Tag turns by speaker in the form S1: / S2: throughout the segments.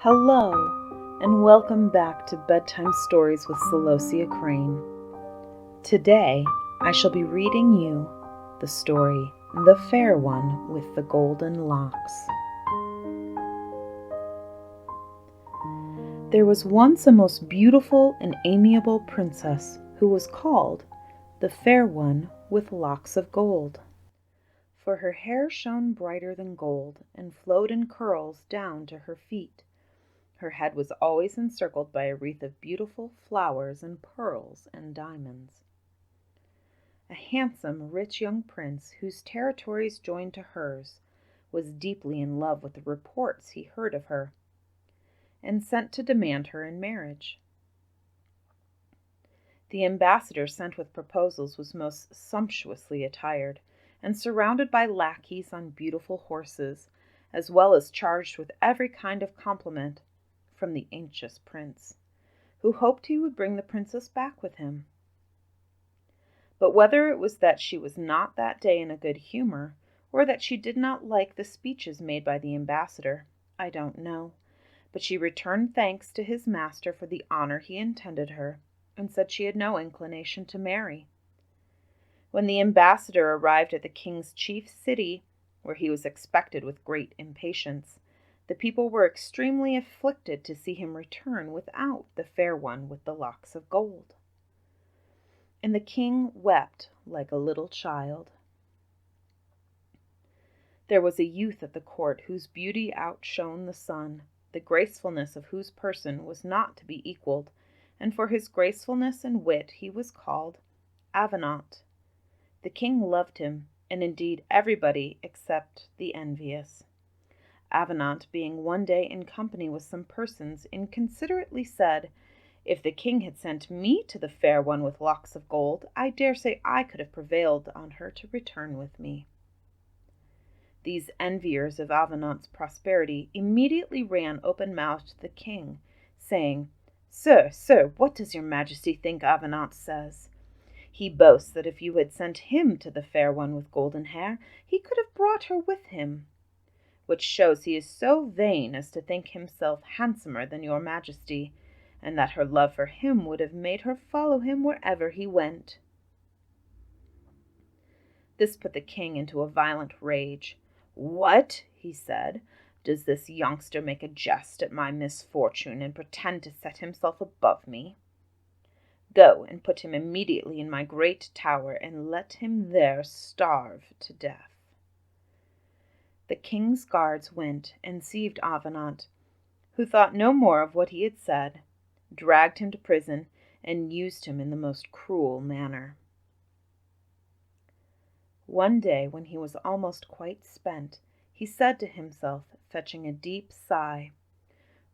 S1: Hello, and welcome back to Bedtime Stories with Celosia Crane. Today, I shall be reading you the story, The Fair One with the Golden Locks. There was once a most beautiful and amiable princess who was called the Fair One with Locks of Gold. For her hair shone brighter than gold and flowed in curls down to her feet. Her head was always encircled by a wreath of beautiful flowers and pearls and diamonds. A handsome, rich young prince, whose territories joined to hers, was deeply in love with the reports he heard of her, and sent to demand her in marriage. The ambassador sent with proposals was most sumptuously attired, and surrounded by lackeys on beautiful horses, as well as charged with every kind of compliment from the anxious prince, who hoped he would bring the princess back with him. But whether it was that she was not that day in a good humor, or that she did not like the speeches made by the ambassador, I don't know, but she returned thanks to his master for the honor he intended her, and said she had no inclination to marry. When the ambassador arrived at the king's chief city, where he was expected with great impatience, the people were extremely afflicted to see him return without the Fair One with the Locks of Gold. And the king wept like a little child. There was a youth at the court whose beauty outshone the sun, the gracefulness of whose person was not to be equaled, and for his gracefulness and wit he was called Avenant. The king loved him, and indeed everybody except the envious. Avenant, being one day in company with some persons, inconsiderately said, "If the king had sent me to the Fair One with Locks of Gold, I dare say I could have prevailed on her to return with me." These enviers of Avenant's prosperity immediately ran open-mouthed to the king, saying, Sir, what does your majesty think Avenant says? He boasts that if you had sent him to the Fair One with golden hair, he could have brought her with him, which shows he is so vain as to think himself handsomer than your majesty, and that her love for him would have made her follow him wherever he went." This put the king into a violent rage. "What?" he said. "Does this youngster make a jest at my misfortune and pretend to set himself above me? Go and put him immediately in my great tower, and let him there starve to death." The king's guards went and seized Avenant, who thought no more of what he had said, dragged him to prison, and used him in the most cruel manner. One day, when he was almost quite spent, he said to himself, fetching a deep sigh,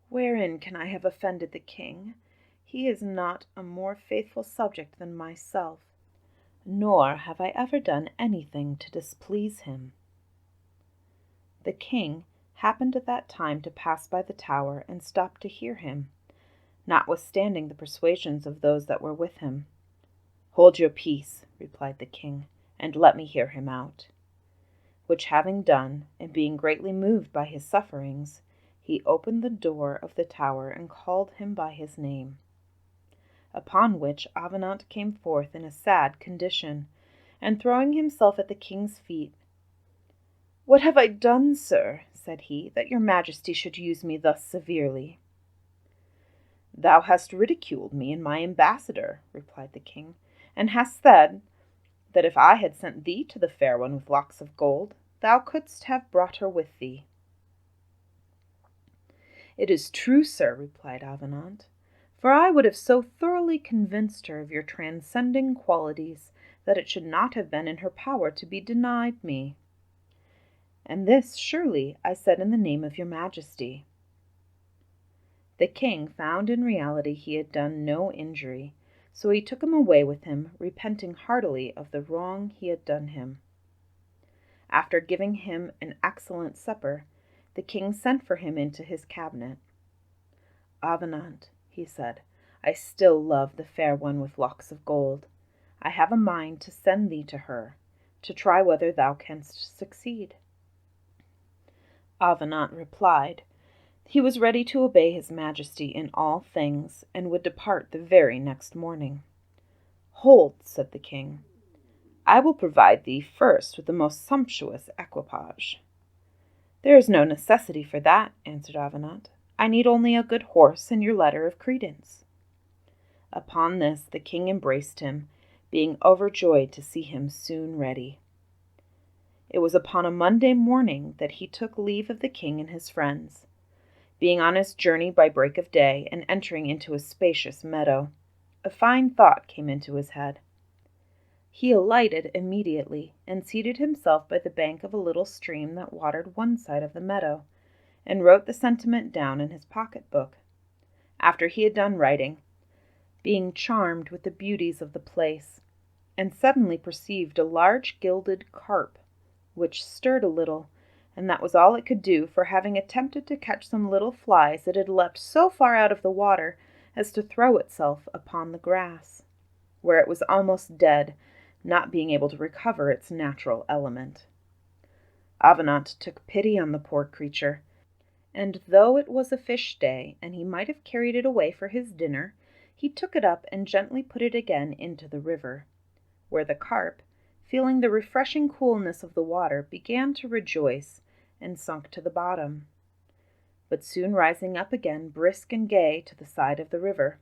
S1: "Wherein can I have offended the king? He is not a more faithful subject than myself, nor have I ever done anything to displease him." The king happened at that time to pass by the tower, and stopped to hear him, notwithstanding the persuasions of those that were with him. "Hold your peace," replied the king, "and let me hear him out." Which having done, and being greatly moved by his sufferings, he opened the door of the tower and called him by his name. Upon which Avenant came forth in a sad condition, and throwing himself at the king's feet, "What have I done, sir," said he, "that your majesty should use me thus severely?" "Thou hast ridiculed me and my ambassador," replied the king, "and hast said that if I had sent thee to the Fair One with Locks of Gold, thou couldst have brought her with thee." "It is true, sir," replied Avenant, "for I would have so thoroughly convinced her of your transcending qualities that it should not have been in her power to be denied me. And this, surely, I said in the name of your majesty." The king found in reality he had done no injury, so he took him away with him, repenting heartily of the wrong he had done him. After giving him an excellent supper, the king sent for him into his cabinet. "Avenant," he said, "I still love the Fair One with Locks of Gold. I have a mind to send thee to her, to try whether thou canst succeed." Avenant replied He was ready to obey his majesty in all things, and would depart the very next morning. "Hold," said the king. "I will provide thee first with the most sumptuous equipage." "There is no necessity for that," answered Avenant. "I need only a good horse and your letter of credence." Upon this the king embraced him, being overjoyed to see him soon ready. It was upon a Monday morning that he took leave of the king and his friends. Being on his journey by break of day, and entering into a spacious meadow, a fine thought came into his head. He alighted immediately, and seated himself by the bank of a little stream that watered one side of the meadow, and wrote the sentiment down in his pocket-book. After he had done writing, being charmed with the beauties of the place, and suddenly perceived a large gilded carp, which stirred a little, and that was all it could do, for having attempted to catch some little flies, it had leapt so far out of the water as to throw itself upon the grass, where it was almost dead, not being able to recover its natural element. Avenant took pity on the poor creature, and though it was a fish day, and he might have carried it away for his dinner, he took it up and gently put it again into the river, where the carp, feeling the refreshing coolness of the water, began to rejoice, and sunk to the bottom, but soon rising up again, brisk and gay, to the side of the river.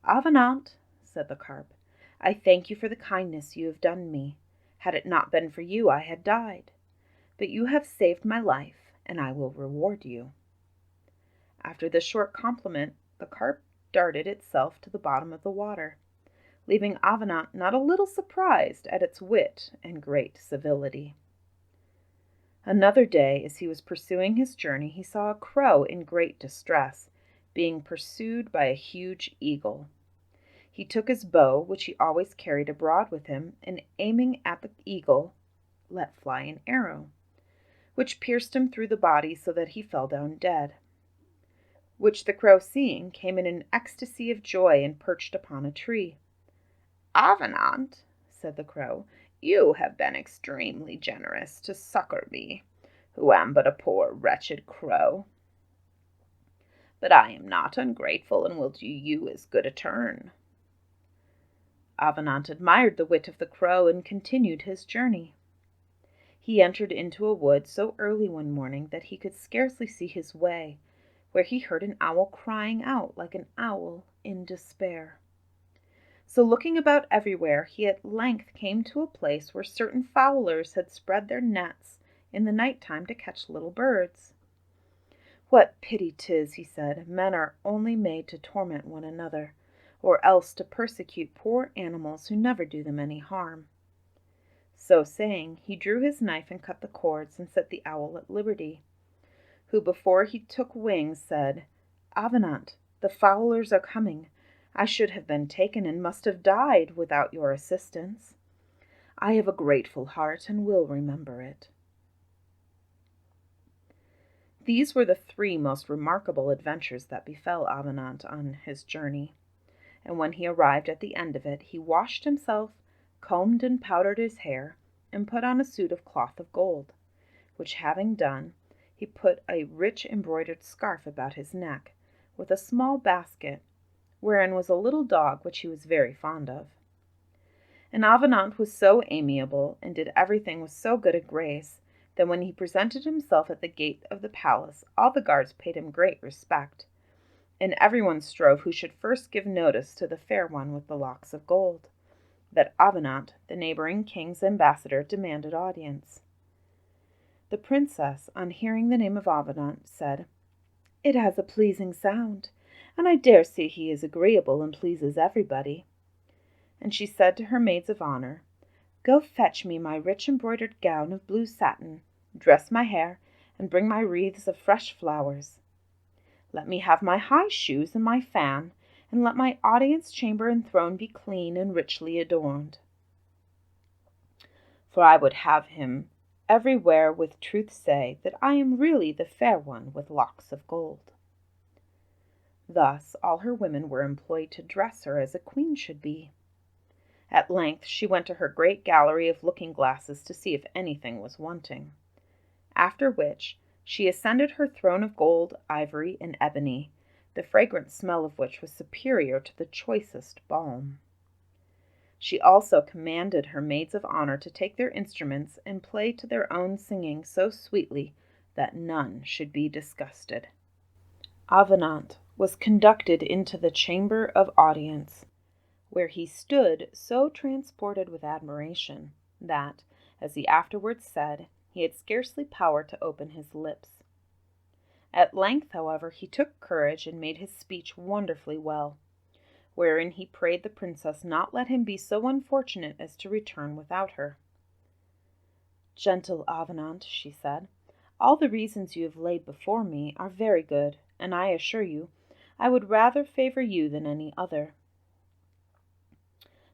S1: "Avenant," said the carp, "I thank you for the kindness you have done me. Had it not been for you, I had died. But you have saved my life, and I will reward you." After this short compliment, the carp darted itself to the bottom of the water, leaving Avenant not a little surprised at its wit and great civility. Another day, as he was pursuing his journey, he saw a crow in great distress, being pursued by a huge eagle. He took his bow, which he always carried abroad with him, and aiming at the eagle, let fly an arrow, which pierced him through the body so that he fell down dead, which the crow, seeing, came in an ecstasy of joy and perched upon a tree. "Avenant," said the crow, "you have been extremely generous to succor me, who am but a poor wretched crow. But I am not ungrateful, and will do you as good a turn." Avenant admired the wit of the crow, and continued his journey. He entered into a wood so early one morning that he could scarcely see his way, where he heard an owl crying out like an owl in despair. So looking about everywhere, he at length came to a place where certain fowlers had spread their nets in the night time to catch little birds. "What pity 'tis," he said, "men are only made to torment one another, or else to persecute poor animals who never do them any harm." So saying, he drew his knife and cut the cords, and set the owl at liberty, who before he took wing said, "Avenant, the fowlers are coming. I should have been taken, and must have died without your assistance. I have a grateful heart, and will remember it." These were the 3 most remarkable adventures that befell Avenant on his journey, and when he arrived at the end of it, he washed himself, combed and powdered his hair, and put on a suit of cloth of gold, which having done, he put a rich embroidered scarf about his neck, with a small basket, wherein was a little dog which he was very fond of. And Avenant was so amiable, and did everything with so good a grace, that when he presented himself at the gate of the palace, all the guards paid him great respect, and everyone strove who should first give notice to the fair one with the locks of gold, that Avenant, the neighboring king's ambassador, demanded audience. The princess, on hearing the name of Avenant, said, "It has a pleasing sound, and I dare say he is agreeable and pleases everybody." And she said to her maids of honor, "Go fetch me my rich embroidered gown of blue satin, dress my hair, and bring my wreaths of fresh flowers. Let me have my high shoes and my fan, and let my audience chamber and throne be clean and richly adorned. For I would have him everywhere with truth say that I am really the fair one with locks of gold." Thus all her women were employed to dress her as a queen should be. At length she went to her great gallery of looking-glasses to see if anything was wanting. After which, She ascended her throne of gold, ivory, and ebony, the fragrant smell of which was superior to the choicest balm. She also commanded her maids of honor to take their instruments and play to their own singing so sweetly that none should be disgusted. Avenant was conducted into the chamber of audience, where he stood so transported with admiration that, as he afterwards said, he had scarcely power to open his lips. At length, however, he took courage and made his speech wonderfully well, wherein he prayed the princess not let him be so unfortunate as to return without her. "Gentle Avenant," she said, "all the reasons you have laid before me are very good, and I assure you I would rather favor you than any other.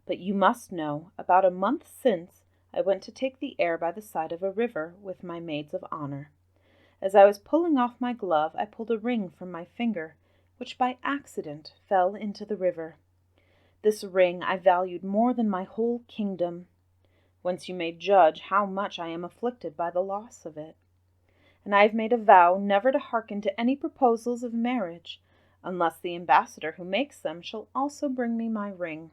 S1: But you must know, about a month since, I went to take the air by the side of a river with my maids of honor. As I was pulling off my glove, I pulled a ring from my finger, which by accident fell into the river. This ring I valued more than my whole kingdom, whence you may judge how much I am afflicted by the loss of it. And I have made a vow never to hearken to any proposals of marriage, unless the ambassador who makes them shall also bring me my ring.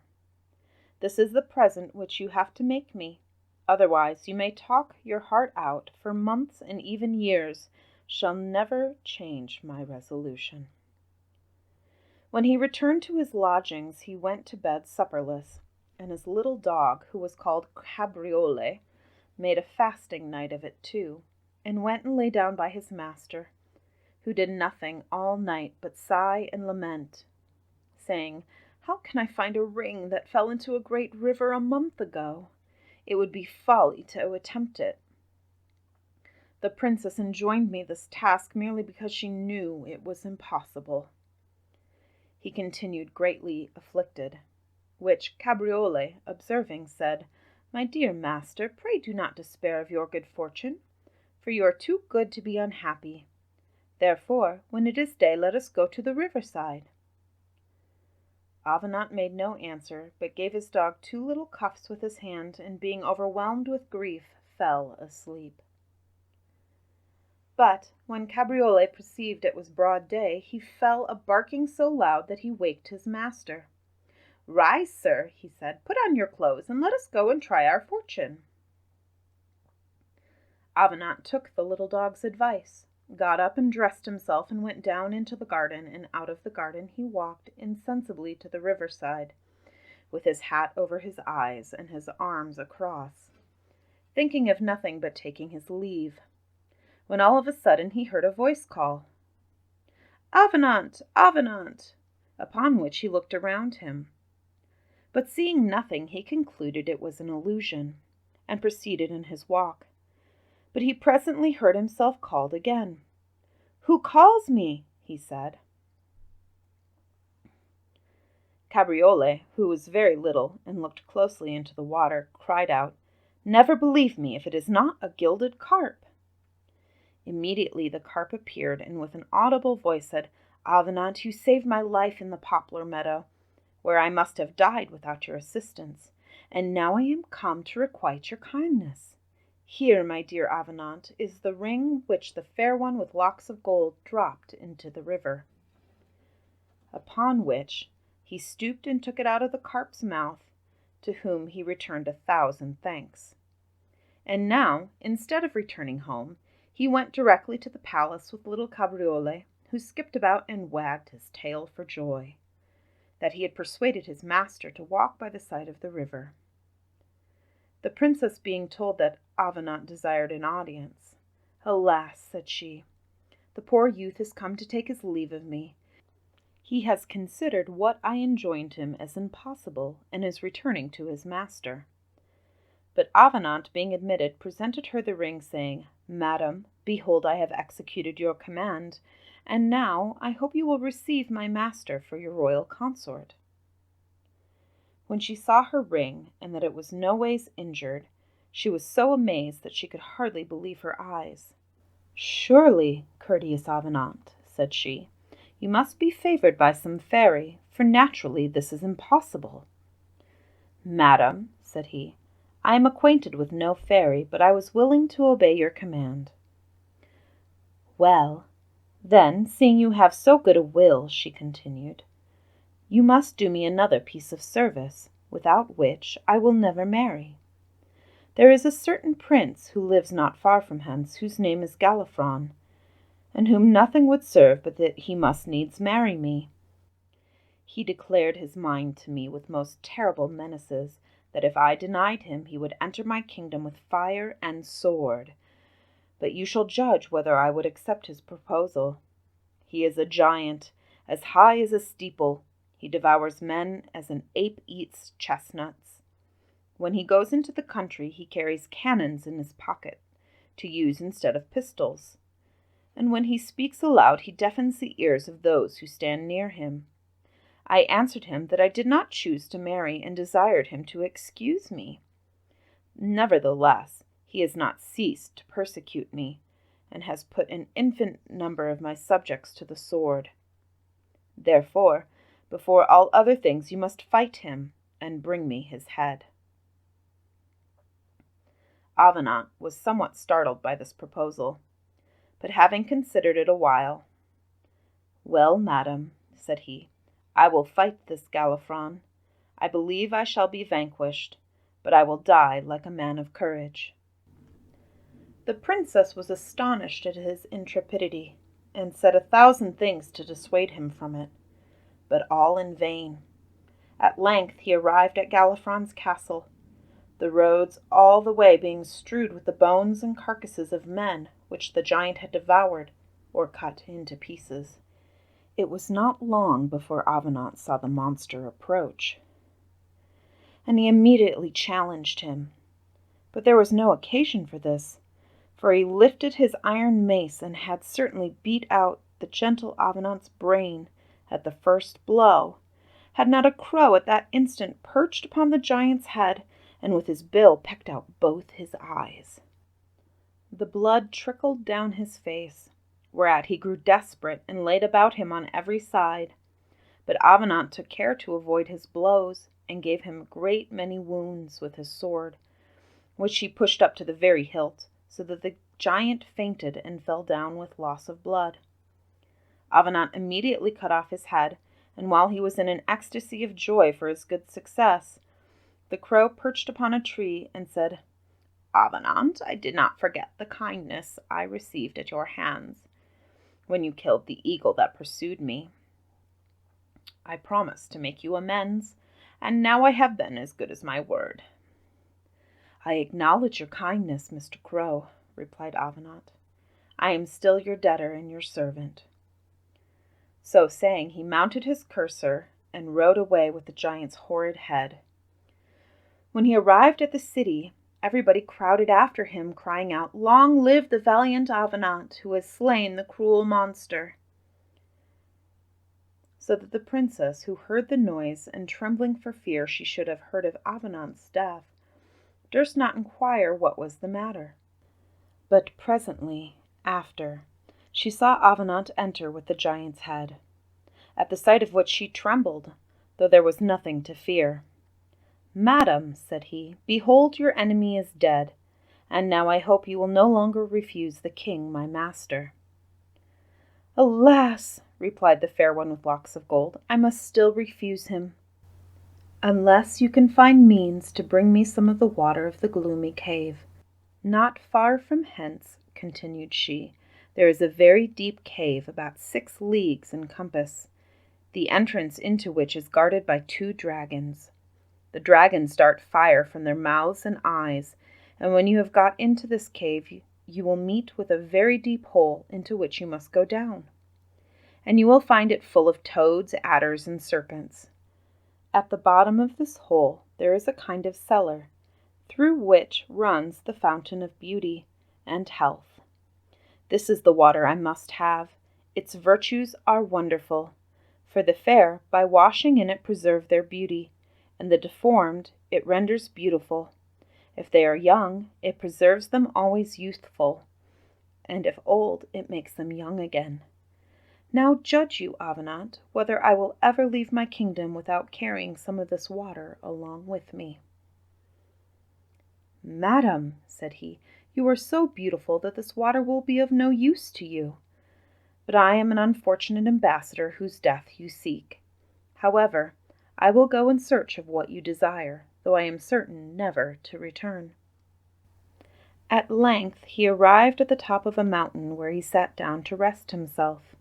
S1: This is the present which you have to make me. Otherwise, you may talk your heart out for months and even years, shall never change my resolution." When he returned to his lodgings, he went to bed supperless, and his little dog, who was called Cabriole, made a fasting night of it too, and went and lay down by his master, who did nothing all night but sigh and lament, saying, "How can I find a ring that fell into a great river a month ago? It would be folly to attempt it. The princess enjoined me this task merely because she knew it was impossible." He continued greatly afflicted, which Cabriole, observing, said, "My dear master, pray do not despair of your good fortune, for you are too good to be unhappy. Therefore, when it is day, let us go to the riverside." Avenant made no answer, but gave his dog 2 little cuffs with his hand, and being overwhelmed with grief, fell asleep. But when Cabriole perceived it was broad day, he fell a barking so loud that he waked his master. "Rise, sir," he said, "put on your clothes, and let us go and try our fortune." Avenant took the little dog's advice, got up and dressed himself, and went down into the garden, and out of the garden he walked insensibly to the riverside, with his hat over his eyes and his arms across, thinking of nothing but taking his leave, when all of a sudden he heard a voice call, "Avenant! Avenant!" upon which he looked around him. But seeing nothing, he concluded it was an illusion, and proceeded in his walk. But he presently heard himself called again. "Who calls me?" he said. Cabriole, who was very little and looked closely into the water, cried out, "Never believe me if it is not a gilded carp." Immediately the carp appeared, and with an audible voice said, "Avenant, you saved my life in the poplar meadow, where I must have died without your assistance, and now I am come to requite your kindness. Here, my dear Avenant, is the ring which the fair one with locks of gold dropped into the river." Upon which he stooped and took it out of the carp's mouth, to whom he returned 1,000 thanks. And now, instead of returning home, he went directly to the palace with little Cabriole, who skipped about and wagged his tail for joy that he had persuaded his master to walk by the side of the river. The princess being told that Avenant desired an audience, "Alas," said she, "the poor youth is come to take his leave of me. He has considered what I enjoined him as impossible, and is returning to his master." But Avenant, being admitted, presented her the ring, saying, "Madam, behold, I have executed your command, and now I hope you will receive my master for your royal consort." When she saw her ring, and that it was no ways injured, she was so amazed that she could hardly believe her eyes. "Surely, courteous Avenant," said she, "you must be favored by some fairy, for naturally this is impossible." "Madam," said he, "I am acquainted with no fairy, but I was willing to obey your command." "Well, then, seeing you have so good a will," she continued, "you must do me another piece of service, without which I will never marry. There is a certain prince who lives not far from hence, whose name is Galifron, and whom nothing would serve but that he must needs marry me. He declared his mind to me with most terrible menaces, that if I denied him, he would enter my kingdom with fire and sword. But you shall judge whether I would accept his proposal. He is a giant, as high as a steeple. He devours men as an ape eats chestnuts. When he goes into the country, he carries cannons in his pocket, to use instead of pistols. And when he speaks aloud, he deafens the ears of those who stand near him. I answered him that I did not choose to marry, and desired him to excuse me. Nevertheless, he has not ceased to persecute me, and has put an infinite number of my subjects to the sword. Therefore, before all other things, you must fight him, and bring me his head." Avenant was somewhat startled by this proposal, but having considered it a while, "Well, madam," said he, "I will fight this Galifron. I believe I shall be vanquished, but I will die like a man of courage." The princess was astonished at his intrepidity, and said 1,000 things to dissuade him from it, but all in vain. At length he arrived at Galifron's castle, the roads all the way being strewed with the bones and carcasses of men which the giant had devoured or cut into pieces. It was not long before Avenant saw the monster approach, and he immediately challenged him. But there was no occasion for this, for he lifted his iron mace and had certainly beat out the gentle Avenant's brain at the first blow, had not a crow at that instant perched upon the giant's head, and with his bill pecked out both his eyes. The blood trickled down his face, whereat he grew desperate and laid about him on every side. But Avenant took care to avoid his blows, and gave him a great many wounds with his sword, which he pushed up to the very hilt, so that the giant fainted and fell down with loss of blood. Avenant immediately cut off his head, and while he was in an ecstasy of joy for his good success, the crow perched upon a tree and said, "Avenant, I did not forget the kindness I received at your hands when you killed the eagle that pursued me. I promised to make you amends, and now I have been as good as my word." "I acknowledge your kindness, Mr. Crow," replied Avenant. "I am still your debtor and your servant." So saying, he mounted his courser and rode away with the giant's horrid head. When he arrived at the city, everybody crowded after him, crying out, "Long live the valiant Avenant, who has slain the cruel monster!" So that the princess, who heard the noise, and trembling for fear she should have heard of Avenant's death, durst not inquire what was the matter. But presently after, she saw Avenant enter with the giant's head, at the sight of which she trembled, though there was nothing to fear. "Madam," said he, "behold your enemy is dead, and now I hope you will no longer refuse the king my master." "Alas!" replied the fair one with locks of gold, "I must still refuse him, unless you can find means to bring me some of the water of the gloomy cave. Not far from hence," continued she, "there is a very deep cave, about 6 leagues in compass, the entrance into which is guarded by 2 dragons. The dragons dart fire from their mouths and eyes, and when you have got into this cave, you will meet with a very deep hole into which you must go down, and you will find it full of toads, adders, and serpents. At the bottom of this hole there is a kind of cellar, through which runs the fountain of beauty and health. This is the water I must have. Its virtues are wonderful, for the fair by washing in it preserve their beauty, and the deformed it renders beautiful. If they are young, it preserves them always youthful, and if old, it makes them young again. Now judge you, Avenant, whether I will ever leave my kingdom without carrying some of this water along with me." "Madam," said he, "you are so beautiful that this water will be of no use to you. but I am an unfortunate ambassador whose death you seek. However, I will go in search of what you desire, though I am certain never to return." At length he arrived at the top of a mountain, where he sat down to rest himself,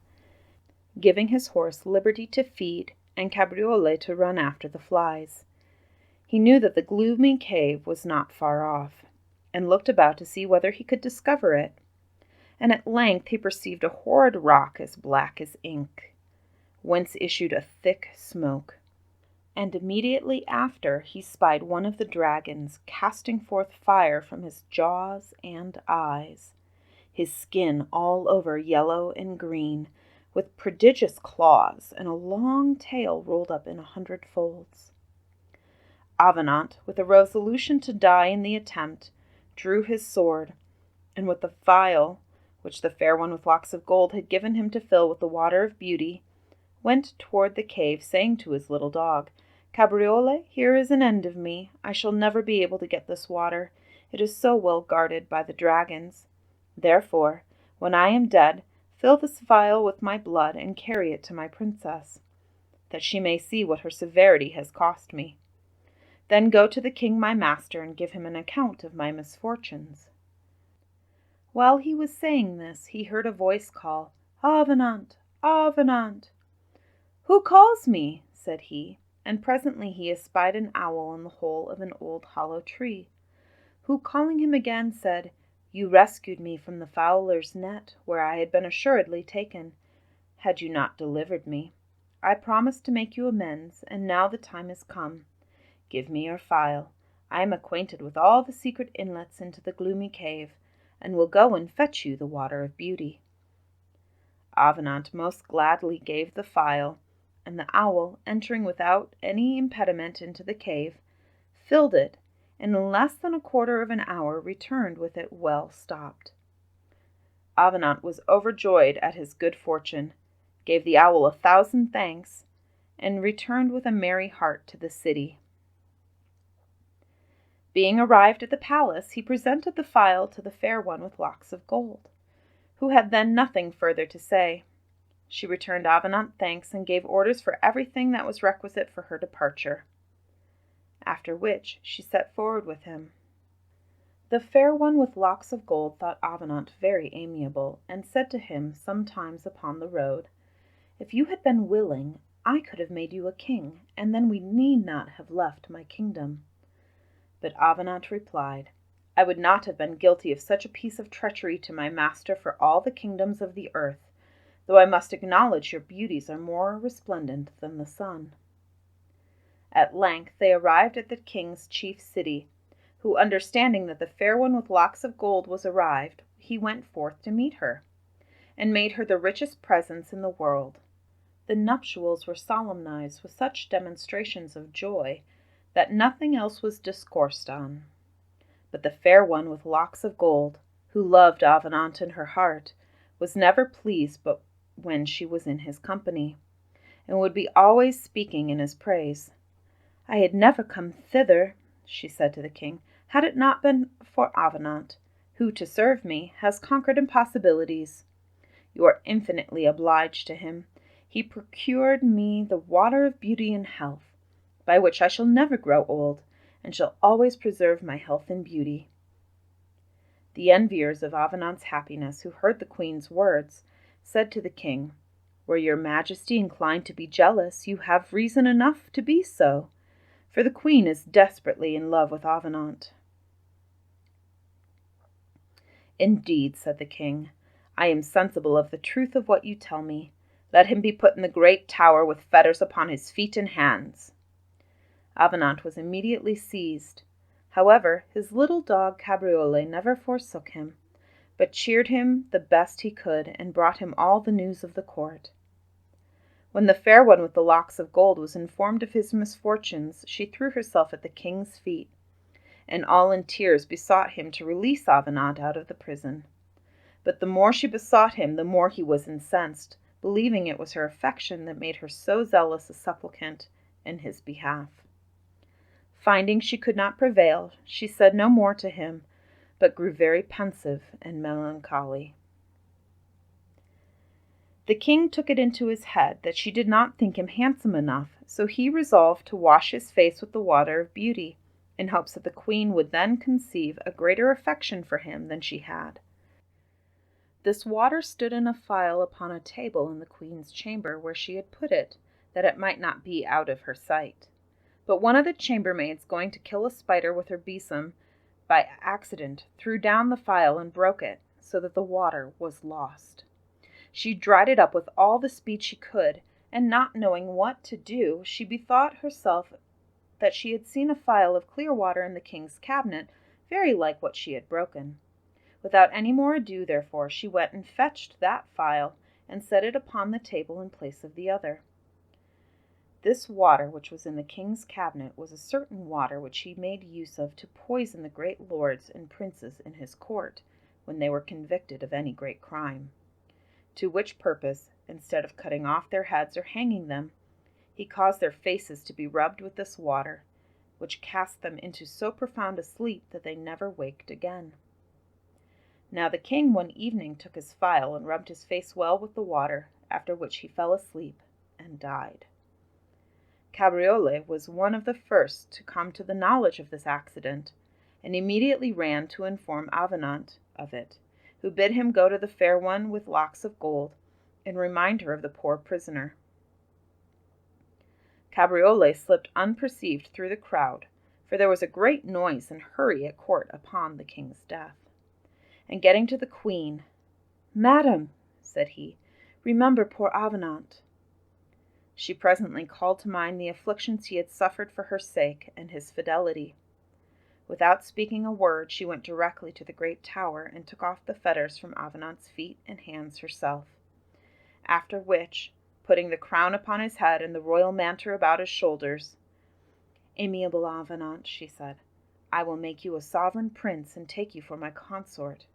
S1: giving his horse liberty to feed and Cabriole to run after the flies. He knew that the gloomy cave was not far off, and looked about to see whether he could discover it. And at length he perceived a horrid rock as black as ink, whence issued a thick smoke. And immediately after he spied one of the dragons casting forth fire from his jaws and eyes, his skin all over yellow and green, with prodigious claws and a long tail rolled up in 100 folds. Avenant, with a resolution to die in the attempt, drew his sword, and with the phial which the Fair One with Locks of Gold had given him to fill with the water of beauty, went toward the cave, saying to his little dog, "Cabriole, here is an end of me. I shall never be able to get this water. It is so well guarded by the dragons. Therefore, when I am dead, fill this phial with my blood and carry it to my princess, that she may see what her severity has cost me. Then go to the king my master and give him an account of my misfortunes." While he was saying this, he heard a voice call, "Avenant! Avenant!" "Who calls me?" said he, and presently he espied an owl in the hole of an old hollow tree, who, calling him again, said, "You rescued me from the fowler's net, where I had been assuredly taken, had you not delivered me. I promised to make you amends, and now the time is come. Give me your phial. I am acquainted with all the secret inlets into the gloomy cave, and will go and fetch you the water of beauty." Avenant most gladly gave the phial, and the owl, entering without any impediment into the cave, filled it, and in less than a quarter of an hour returned with it well stopped. Avenant was overjoyed at his good fortune, gave the owl 1,000 thanks, and returned with a merry heart to the city. Being arrived at the palace, he presented the phial to the Fair One with Locks of Gold, who had then nothing further to say. She returned Avenant thanks and gave orders for everything that was requisite for her departure, after which she set forward with him. The Fair One with Locks of Gold thought Avenant very amiable, and said to him sometimes upon the road, "If you had been willing, I could have made you a king, and then we need not have left my kingdom." But Avenant replied, "I would not have been guilty of such a piece of treachery to my master for all the kingdoms of the earth, though I must acknowledge your beauties are more resplendent than the sun." At length they arrived at the king's chief city, who, understanding that the Fair One with Locks of Gold was arrived, he went forth to meet her, and made her the richest presents in the world. The nuptials were solemnized with such demonstrations of joy that nothing else was discoursed on. But the Fair One with Locks of Gold, who loved Avenant in her heart, was never pleased but when she was in his company, and would be always speaking in his praise. "I had never come thither," she said to the king, "had it not been for Avenant, who, to serve me, has conquered impossibilities. You are infinitely obliged to him. He procured me the water of beauty and health, by which I shall never grow old, and shall always preserve my health and beauty." The enviers of Avenant's happiness, who heard the queen's words, said to the king, "Were your majesty inclined to be jealous, you have reason enough to be so, for the queen is desperately in love with Avenant." "Indeed," said the king, "I am sensible of the truth of what you tell me. Let him be put in the great tower with fetters upon his feet and hands." Avenant was immediately seized. However, his little dog Cabriole never forsook him, but cheered him the best he could, and brought him all the news of the court. When the Fair One with the Locks of Gold was informed of his misfortunes, she threw herself at the king's feet, and all in tears besought him to release Avenant out of the prison. But the more she besought him, the more he was incensed, believing it was her affection that made her so zealous a supplicant in his behalf. Finding she could not prevail, she said no more to him, but grew very pensive and melancholy. The king took it into his head that she did not think him handsome enough, so he resolved to wash his face with the water of beauty, in hopes that the queen would then conceive a greater affection for him than she had. This water stood in a phial upon a table in the queen's chamber, where she had put it, that it might not be out of her sight. But one of the chambermaids, going to kill a spider with her besom, by accident threw down the phial and broke it, so that the water was lost. She dried it up with all the speed she could, and not knowing what to do, she bethought herself that she had seen a phial of clear water in the king's cabinet, very like what she had broken. Without any more ado, therefore, she went and fetched that phial, and set it upon the table in place of the other. This water which was in the king's cabinet was a certain water which he made use of to poison the great lords and princes in his court, when they were convicted of any great crime. To which purpose, instead of cutting off their heads or hanging them, he caused their faces to be rubbed with this water, which cast them into so profound a sleep that they never waked again. Now the king one evening took his phial and rubbed his face well with the water, after which he fell asleep and died. Cabriole was one of the first to come to the knowledge of this accident, and immediately ran to inform Avenant of it, who bid him go to the fair one with locks of gold, and remind her of the poor prisoner. Cabriole slipped unperceived through the crowd, for there was a great noise and hurry at court upon the king's death. And getting to the queen, "Madam," said he, "remember poor Avenant." She presently called to mind the afflictions he had suffered for her sake, and his fidelity. Without speaking a word, she went directly to the great tower, and took off the fetters from Avenant's feet and hands herself. After which, putting the crown upon his head and the royal mantle about his shoulders, "Amiable Avenant," she said, "I will make you a sovereign prince, and take you for my consort."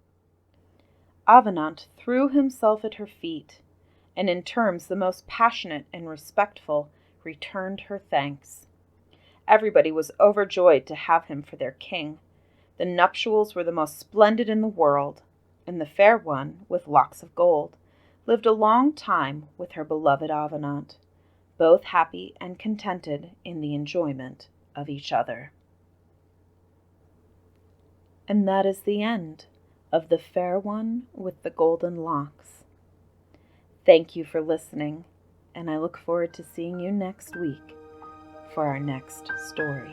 S1: Avenant threw himself at her feet, and in terms the most passionate and respectful returned her thanks. Everybody was overjoyed to have him for their king. The nuptials were the most splendid in the world, and the fair one, with locks of gold, lived a long time with her beloved Avenant, both happy and contented in the enjoyment of each other. And that is the end of The Fair One with the Golden Locks. Thank you for listening, and I look forward to seeing you next week for our next story.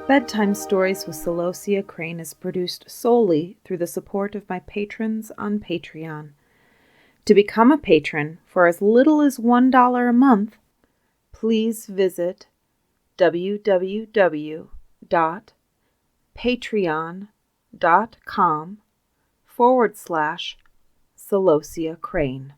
S1: Bedtime Stories with Celosia Crane is produced solely through the support of my patrons on Patreon. To become a patron for as little as $1 a month, please visit www.patreon.com/Celosia Crane.